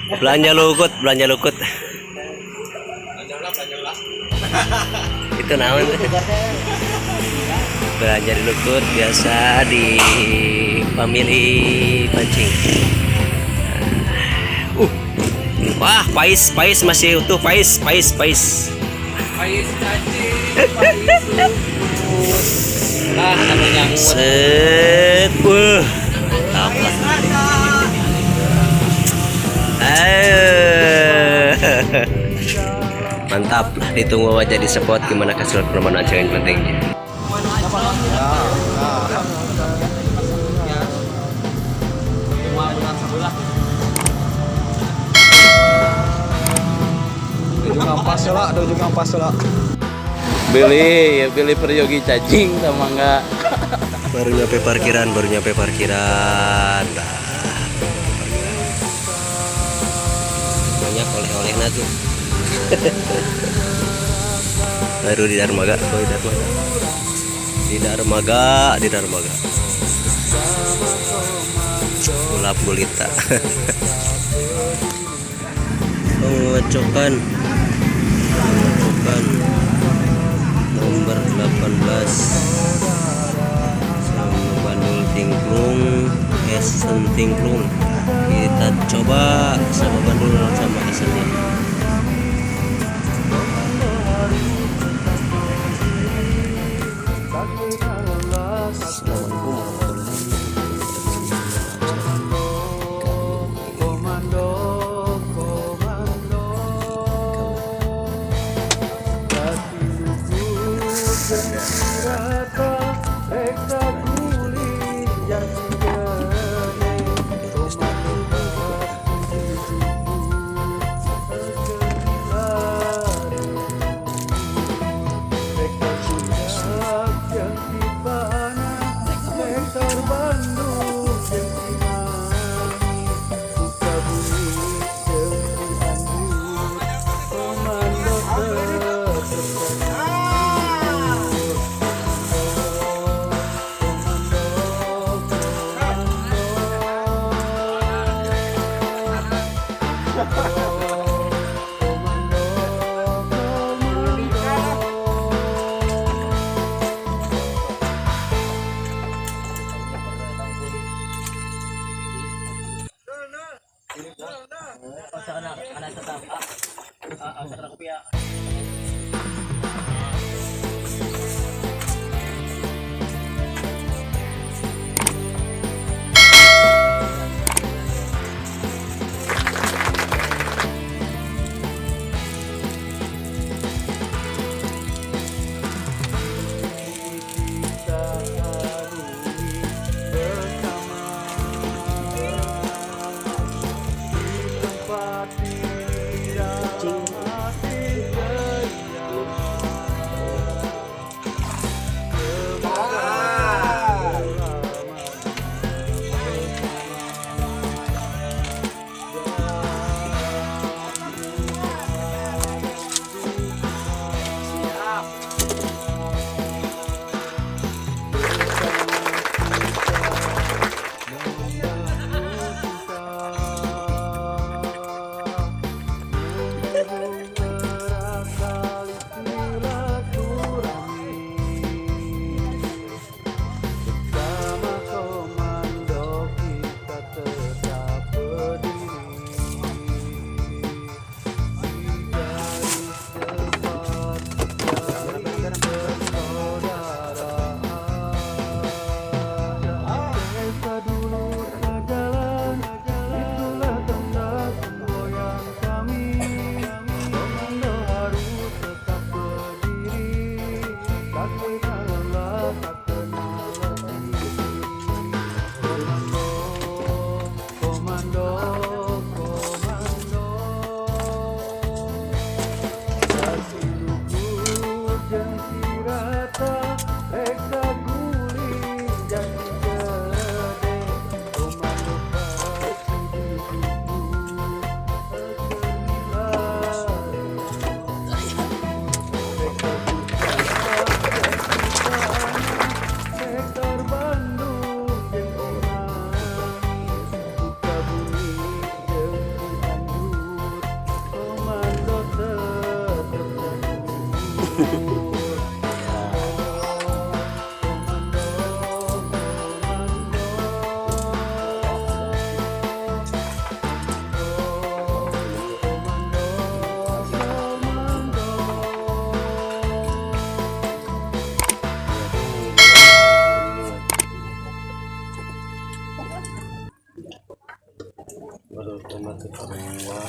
Belanja lukut, belanja lukut. Itu naon tuh? Belanja di lukut biasa di pamili pancing. Wah, pais masih utuh, pais. Pais cacing, pais luput. Ah, sama nyamuk. Set, apa? Mantap, ditunggu aja di spot gimana keseluruhan permainan yang pentingnya. Beli peryogi cacing sama enggak. Baru nyampe parkiran. Nah, banyak oleh-olehnya tuh. Baru di Darmaga. Di Darmaga. Gulap gulita. Pengocokan nomor 18 sama bandul tingklung esen tingklung. Kita coba sama bandul sama esennya. Baru tomat kedua.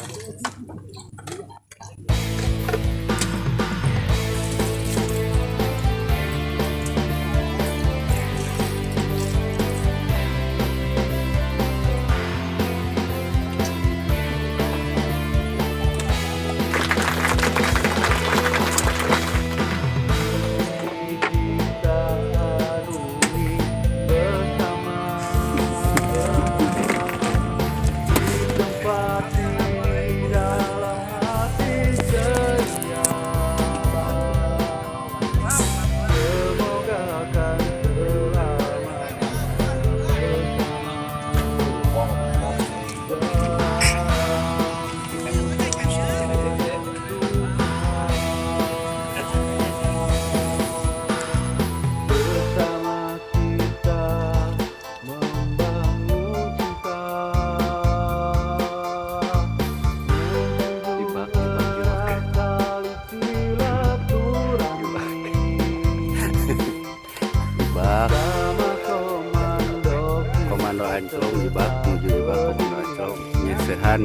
Komando Anclong jebak menuju jebak Komando Anclong nyesehan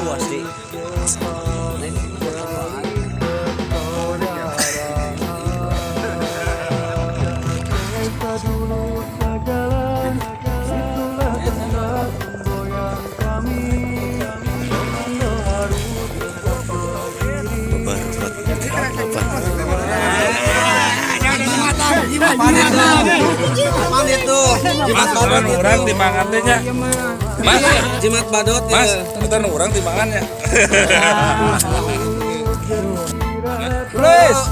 Puas deh. Apaan itu? Jimat badut itu. Orang timbangan teh nya. Mas, jimat badut ya. Mas, itu orang timbangannya. Please.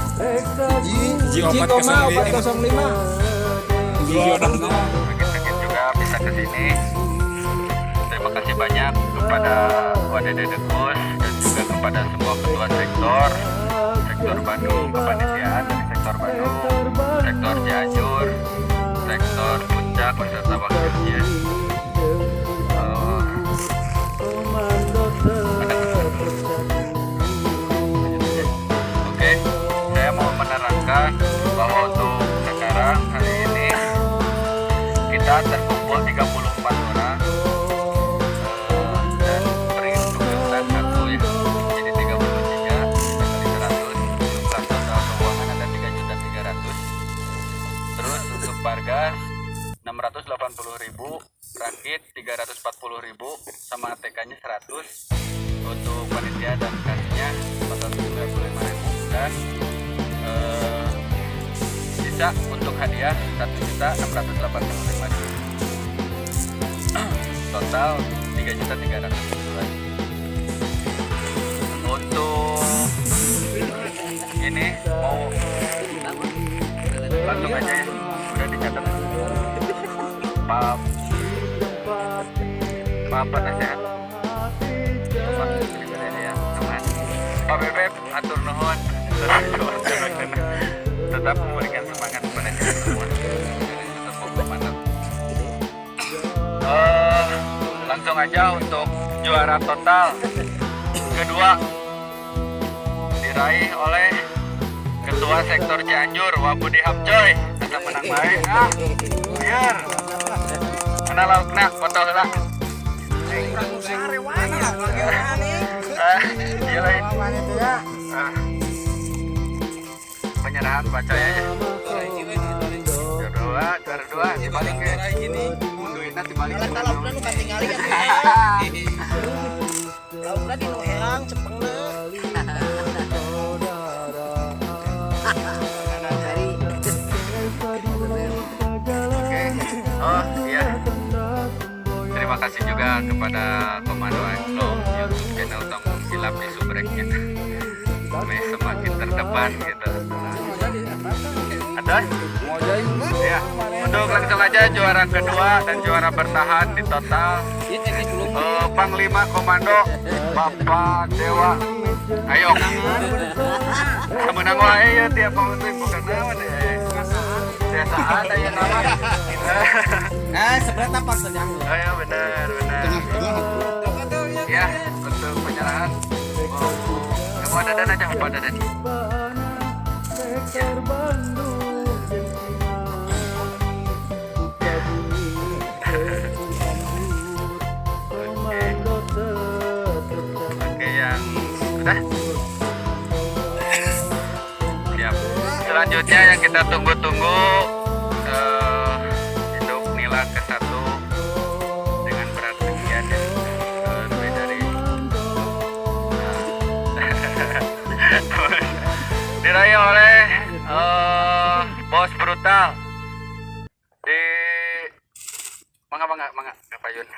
Ji 405. Sakit juga bisa ke sini. Terima kasih banyak kepada WDD Dekus dan juga kepada semua ketua sektor Bandung, kepanitiaan dari sektor Bandung, sektor Cianjur, sektor Puncak beserta wakilnya. Oke, saya mau menerangkan bahwa untuk sekarang hari ini kita terkumpul 34 orang dan berhitungan satu ya, jadi 33 kali 100, jumlah total keuangan ada 3.300.000. Terus untuk Bargas 680.000, rakit 340.000, sama ATK-nya 100. Untuk panitia dan kasnya 495.000 dan sisa untuk hadiah 1.685.000. Total 3.300.000. Untuk ini mau langsung aja ya, udah dicatat. Maaf penasehat. Ya, teman. Pak Bebek, atur nuhun. Tetap memberikan semangat kepada kita semua. Tetap mantap. Langsung aja untuk juara total kedua diraih oleh Ketua Sektor Cianjur Wabudi Hamjoy. Kita menang baik. Biar. Mana laukna foto heula. Iya lain. Penyerahan bacanya. Juara dua dibalik ke duitnya dibalik ke laukna nu katingali. Laukna di nu helang cepeng Oh iya, terima kasih juga kepada Komando Anclong YouTube channel Tong Silap di Subreknya. Semakin terdepan gitu. Ada? Ya, untuk langsung aja juara kedua dan juara bertahan di total Panglima Komando Bapak Dewa Ayo. Menang wae ya tiap mau tuh bukan naon deh. Biasaan aya nama. Sebelah tapak saja. Ayo benar. Ya, untuk penyerahan. Kamu ada dan aja, Pak Dadan. Oke, yang sudah. Siap. Selanjutnya yang kita tunggu-tunggu induk nila ke-1 dengan berat sekian ya. Lebih dari diraih oleh Bos Brutal di mangga Pak Yun.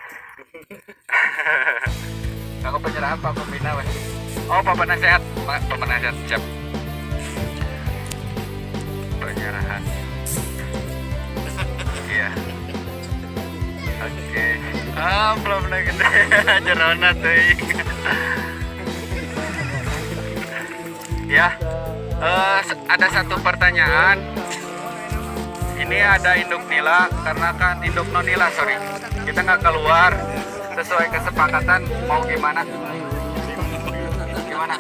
Aku penyerahan Pak Pembina weh. Oh Pak Penasehat, Pak Penasehat siap. Penyerahan. Iya. Oke. Belum gede jerona teuing. Ya. Ada satu pertanyaan. Ini ada induk nila karena kan induk non nila sorry. Kita nggak keluar sesuai kesepakatan mau gimana? Gimana?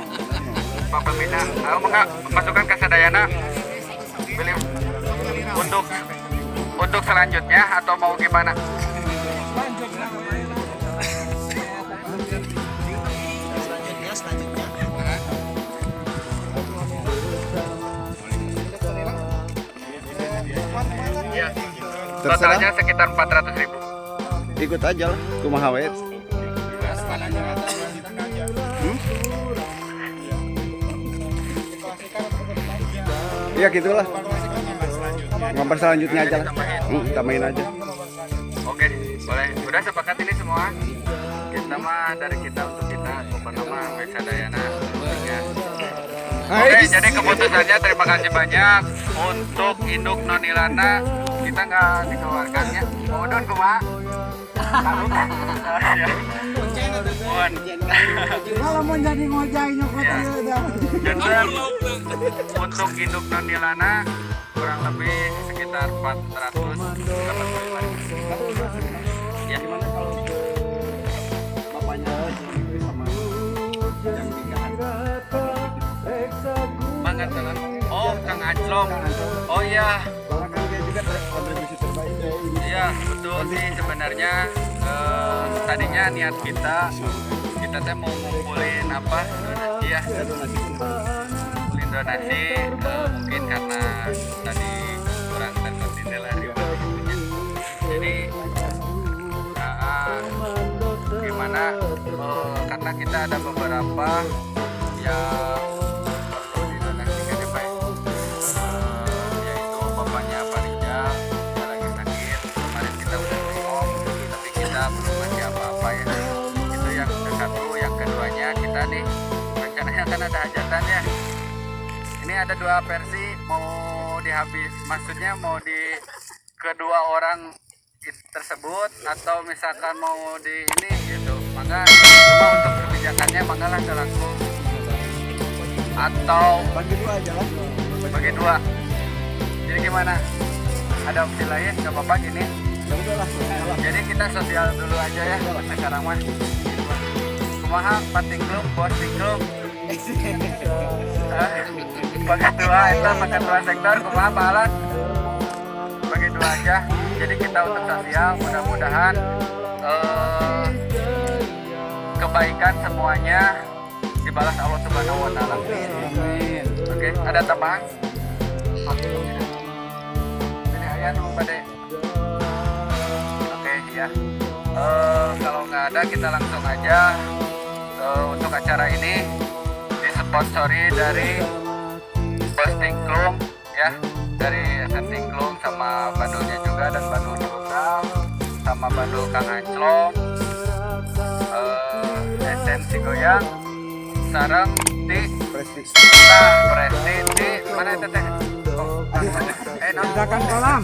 Pak Pembina, enggak masukkan ke sadayana. Pilih untuk selanjutnya atau mau gimana? Ya. Totalnya sekitar 400.000. Ikut aja lah, kumaha wae. Ya gitulah. Ngampar selanjutnya aja lah. Tambahin aja. Oke, boleh. Udah sepakat ini semua. Kita mah dari kita untuk kita, nama Wesadayana. Oke, jadi keputusannya terima kasih banyak untuk induk nonilana kita nggak dikeluarkannya. Udon kumaha? Kalau mau jadi ngojai nyokot Ya. udah. Dan untuk induk nonilana kurang lebih sekitar 485. Ya. Bapaknya sama yang nikahan. Bangga telan. Oh, Kang Anslom. Oh iya. Bahkan dia juga kontribusi terbaik. Iya, betul sih sebenarnya tadinya niat kita teh mau ngumpulin apa? Donasi ya. Ngumpulin donasi mungkin karena tadi kurang terkoordinir lah ribet. Jadi gimana karena kita ada beberapa yang perlu didonasikan ya Pak. Yaitu bapaknya Pak Rijal, dia lagi sakit. Kemarin kita udah ngomong, tapi kita belum ngasih apa-apa ya. Itu yang ke-1, yang keduanya kita nih rencananya kan ada hajatan ya. Ini ada 2 versi mau dihabis, maksudnya mau di kedua orang tersebut atau misalkan mau di ini gitu. Maka cuma untuk kebijakannya manggalah langsung atau Bagi 2 aja lah. bagi 2. Jadi gimana? Ada opsi lain? Gak apa-apa gini. Ya udahlah. Jadi kita sosial dulu aja ya sekarang mah. Kumaha patingklum, bos tingklum. Bagi 2 itu makan 2 sektor kumaha pahalan. Bagi 2 aja. Jadi kita untuk sosial mudah-mudahan kebaikan semuanya dibalas Allah Subhanahu wa taala. Oke, ada tambahan? Ini ayah nu pada. Oke, ya. Kalau nggak ada kita langsung aja untuk acara ini disponsori dari Bos Tingklung ya, dari SN Tingklung sama bandulnya juga dan bandul Brutal sama bandul Kang Anslom, SN Sigoyang, sarang di Prestis. Presti di mana itu teh? No. Juragan kolam.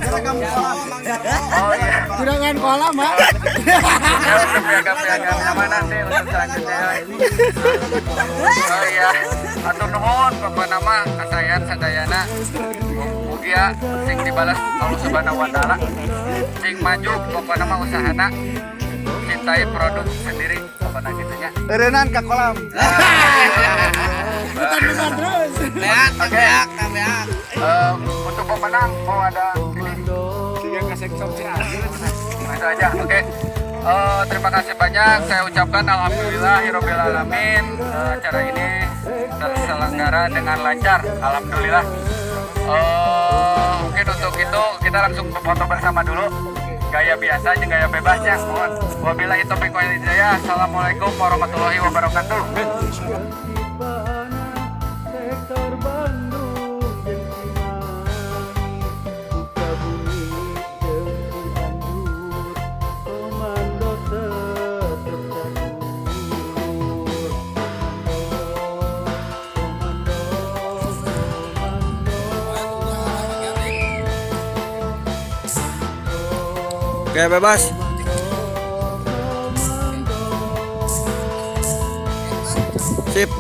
Oh iya. Juragan kolam, Pak. Ya, untuk piagam-piagam mana sih untuk selanjutnya. Oh iya, atur nuhun pokoknya nama kasayan sadayana. Mugia sing dibalas Allah Subhanahu wa taala. Sing maju pokoknya nama usahana. Cintai produk sendiri pokoknya gitunya. Eureunnan ka kolam. Oke. Untuk pemenang mau ada ini. Itu aja. Oke. Terima kasih banyak. Saya ucapkan alhamdulillahirabbil alamin. Acara ini terselenggara dengan lancar. Alhamdulillah. Mungkin untuk itu kita langsung foto bersama dulu. Gaya biasa aja, gaya bebasnya. Mohon. Wabillahi taufiq wal hidayah. Assalamualaikum warahmatullahi wabarakatuh. Oke, bebas. Sip.